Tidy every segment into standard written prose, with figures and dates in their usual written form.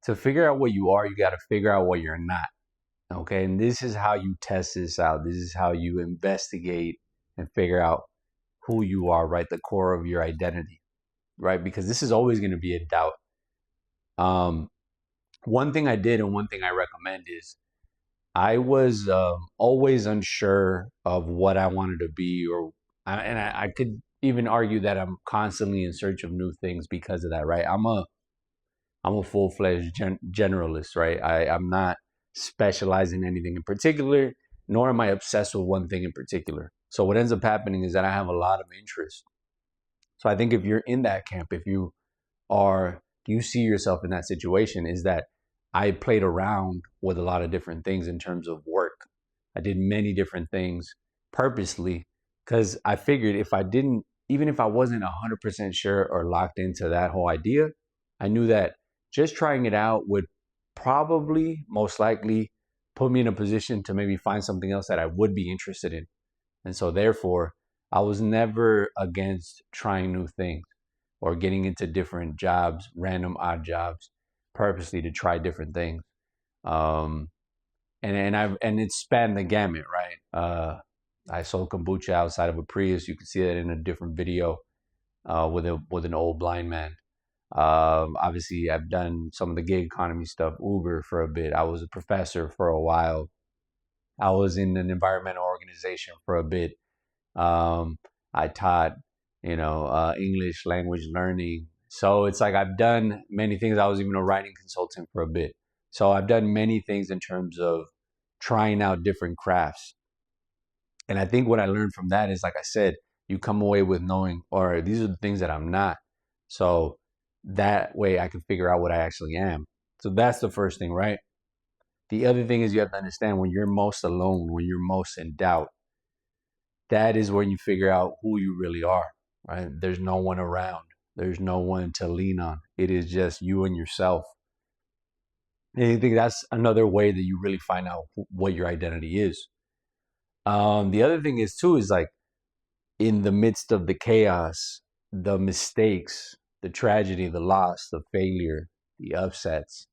to figure out what you are, you got to figure out what you're not. Okay. And this is how you test this out. This is how you investigate and figure out who you are, right? The core of your identity, right? Because this is always going to be a doubt. Um, One thing I did and one thing I recommend is I was always unsure of what I wanted to be, I could even argue that I'm constantly in search of new things because of that, right? I'm a full fledged generalist, right? I'm not specialized in anything in particular, nor am I obsessed with one thing in particular. So what ends up happening is that I have a lot of interest. So I think if you're in that camp, if you see yourself in that situation, is that I played around with a lot of different things in terms of work. I did many different things purposely because I figured if I didn't, even if I wasn't 100% sure or locked into that whole idea, I knew that just trying it out would probably most likely put me in a position to maybe find something else that I would be interested in. And so therefore, I was never against trying new things or getting into different jobs, random odd jobs, purposely to try different things. Um, and it spanned the gamut, right? I sold kombucha outside of a Prius. You can see that in a different video with an old blind man. Obviously, I've done some of the gig economy stuff, Uber for a bit. I was a professor for a while. I was in an environmental organization for a bit. I taught, English language learning. So it's like I've done many things. I was even a writing consultant for a bit. So I've done many things in terms of trying out different crafts. And I think what I learned from that is, like I said, you come away with knowing, or these are the things that I'm not. So that way I can figure out what I actually am. So that's the first thing, right? The other thing is you have to understand when you're most alone, when you're most in doubt, that is when you figure out who you really are, right? There's no one around. There's no one to lean on. It is just you and yourself. And I think that's another way that you really find out what your identity is. The other thing is too is like in the midst of the chaos, the mistakes, the tragedy, the loss, the failure, the upsets,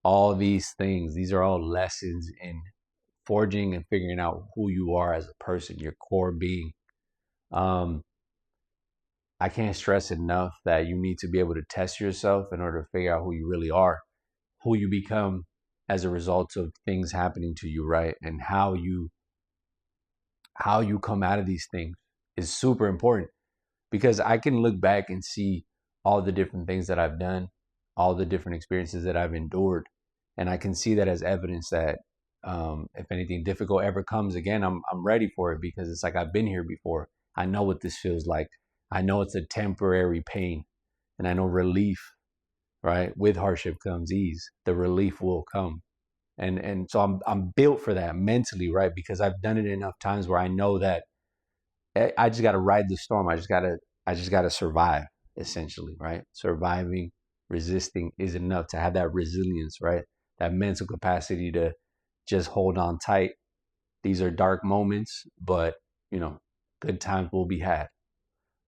all these things, these are all lessons in forging and figuring out who you are as a person, your core being. Um, I can't stress enough that you need to be able to test yourself in order to figure out who you really are, who you become as a result of things happening to you, right? And how you come out of these things is super important because I can look back and see all the different things that I've done, all the different experiences that I've endured, and I can see that as evidence that if anything difficult ever comes again, I'm ready for it because it's like I've been here before. I know what this feels like. I know it's a temporary pain, and I know relief, right? With hardship comes ease. The relief will come, and so I'm built for that mentally, right? Because I've done it enough times where I know that I just got to ride the storm. I just got to survive, essentially, right? Surviving, resisting is enough to have that resilience, right? That mental capacity to just hold on tight. These are dark moments, but good times will be had.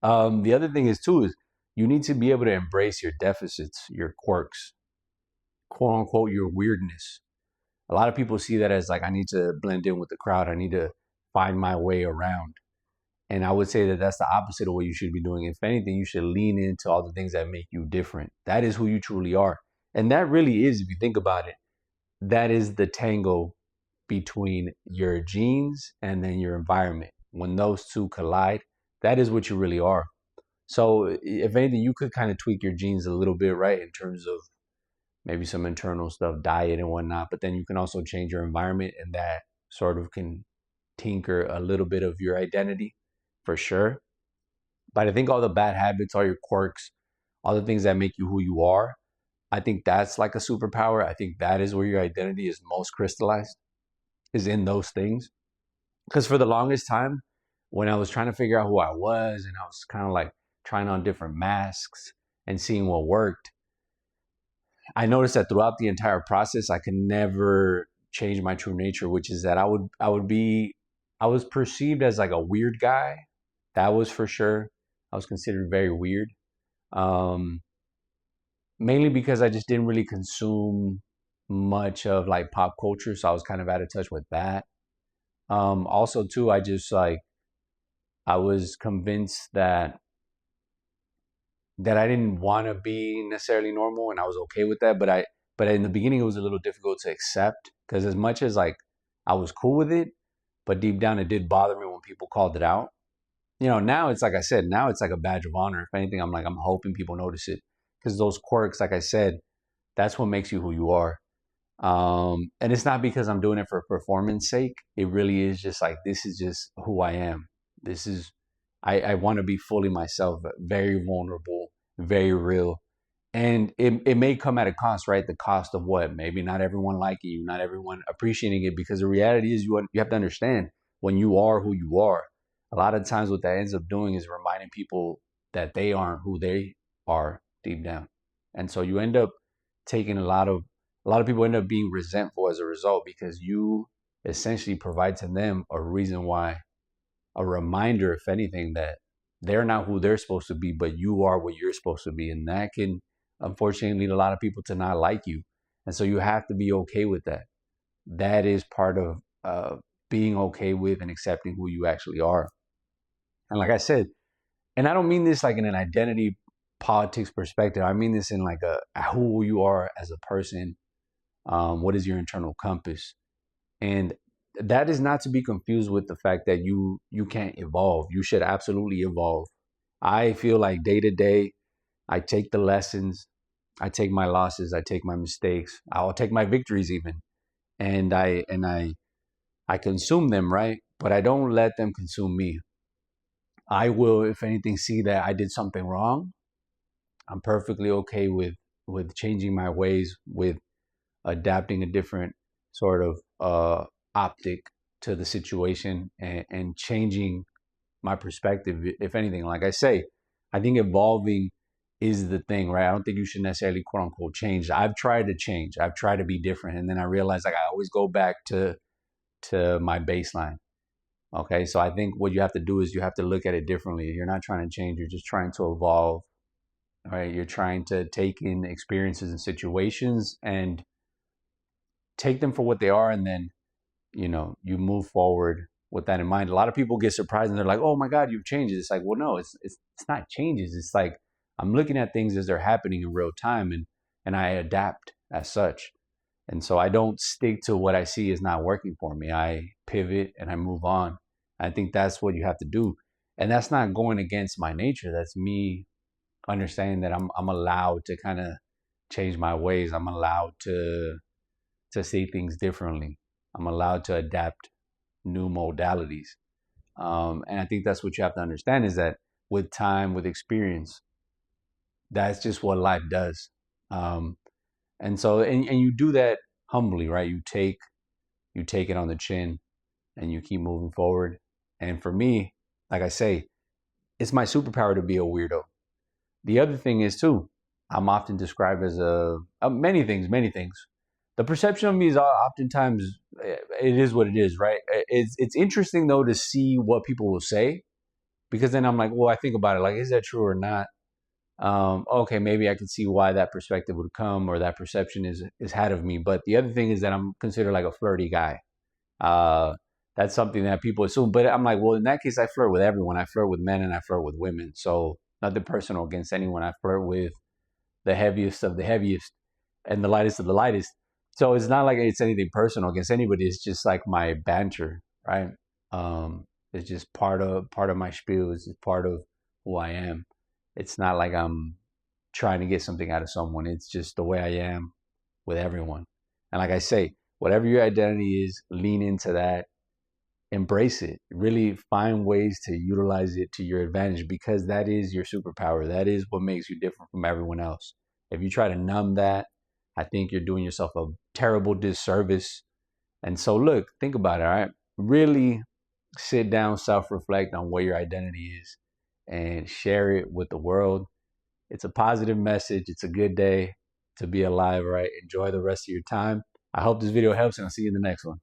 The other thing is too is you need to be able to embrace your deficits, your quirks, quote unquote, your weirdness. A lot of people see that as like I need to blend in with the crowd. I need to find my way around. And I would say that that's the opposite of what you should be doing. If anything, you should lean into all the things that make you different. That is who you truly are. And that really is, if you think about it, that is the tango between your genes and then your environment. When those two collide, that is what you really are. So, if anything, you could kind of tweak your genes a little bit, right, in terms of maybe some internal stuff, diet and whatnot. But then you can also change your environment, and that sort of can tinker a little bit of your identity for sure. But I think all the bad habits, all your quirks, all the things that make you who you are, I think that's like a superpower. I think that is where your identity is most crystallized, is in those things. Because for the longest time, when I was trying to figure out who I was and I was kind of like trying on different masks and seeing what worked, I noticed that throughout the entire process, I could never change my true nature, which is that I was perceived as like a weird guy. That was for sure. I was considered very weird. Um, mainly because I just didn't really consume much of like pop culture, so I was kind of out of touch with that. Also, too, I just like I was convinced that I didn't want to be necessarily normal, and I was okay with that. But in the beginning, it was a little difficult to accept because as much as like I was cool with it, but deep down, it did bother me when people called it out. Now it's like I said, now it's like a badge of honor. If anything, I'm hoping people notice it because those quirks, like I said, that's what makes you who you are. And it's not because I'm doing it for performance sake. It really is just like, this is just who I am. This is, I want to be fully myself, very vulnerable, very real. And it may come at a cost, right? The cost of what? Maybe not everyone liking you, not everyone appreciating it, because the reality is you have to understand when you are who you are. A lot of times, what that ends up doing is reminding people that they aren't who they are deep down, and so you end up taking a lot of people end up being resentful as a result because you essentially provide to them a reason why, a reminder, if anything, that they're not who they're supposed to be, but you are what you're supposed to be. And that can unfortunately lead a lot of people to not like you. And so you have to be okay with that. That is part of being okay with and accepting who you actually are. And like I said, and I don't mean this like in an identity politics perspective. I mean this in like a who you are as a person. What is your internal compass? And that is not to be confused with the fact that you can't evolve. You should absolutely evolve. I feel like day to day, I take the lessons, I take my losses, I take my mistakes, I'll take my victories even, and I consume them, right? But I don't let them consume me. I will, if anything, see that I did something wrong. I'm perfectly okay with changing my ways, with adapting a different sort of optic to the situation, and changing my perspective. If anything, like I say, I think evolving is the thing, right? I don't think you should necessarily quote unquote change. I've tried to change. I've tried to be different, and then I realized like I always go back to my baseline. Okay, so I think what you have to do is you have to look at it differently. You're not trying to change. You're just trying to evolve. Right? You're trying to take in experiences and situations and take them for what they are, and then you move forward with that in mind. A lot of people get surprised and they're like, "Oh my God, you've changed." It's like, well, no, it's not changes. It's like I'm looking at things as they're happening in real time, and I adapt as such. And so I don't stick to what I see is not working for me. I pivot and I move on. I think that's what you have to do, and that's not going against my nature. That's me understanding that I'm allowed to kind of change my ways. I'm allowed to see things differently. I'm allowed to adapt new modalities. And I think that's what you have to understand is that with time, with experience, that's just what life does. Um, and you do that humbly, right? You take it on the chin and you keep moving forward. And for me, like I say, it's my superpower to be a weirdo. The other thing is too, I'm often described as many things, many things. The perception of me is oftentimes it is what it is, right? It's interesting though to see what people will say because then I'm like, well, I think about it like, is that true or not? Okay, maybe I can see why that perspective would come or that perception is had of me. But the other thing is that I'm considered like a flirty guy. Uh, that's something that people assume. But I'm like, well, in that case, I flirt with everyone. I flirt with men and I flirt with women. So nothing personal against anyone. I flirt with the heaviest of the heaviest and the lightest of the lightest. So it's not like it's anything personal against anybody. It's just like my banter, right? It's just part of my spiel. It's just part of who I am. It's not like I'm trying to get something out of someone. It's just the way I am with everyone. And like I say, whatever your identity is, lean into that, embrace it, really find ways to utilize it to your advantage because that is your superpower. That is what makes you different from everyone else. If you try to numb that, I think you're doing yourself a terrible disservice. And so look, think about it, all right? Really sit down, self-reflect on what your identity is and share it with the world. It's a positive message. It's a good day to be alive, right? Enjoy the rest of your time. I hope this video helps and I'll see you in the next one.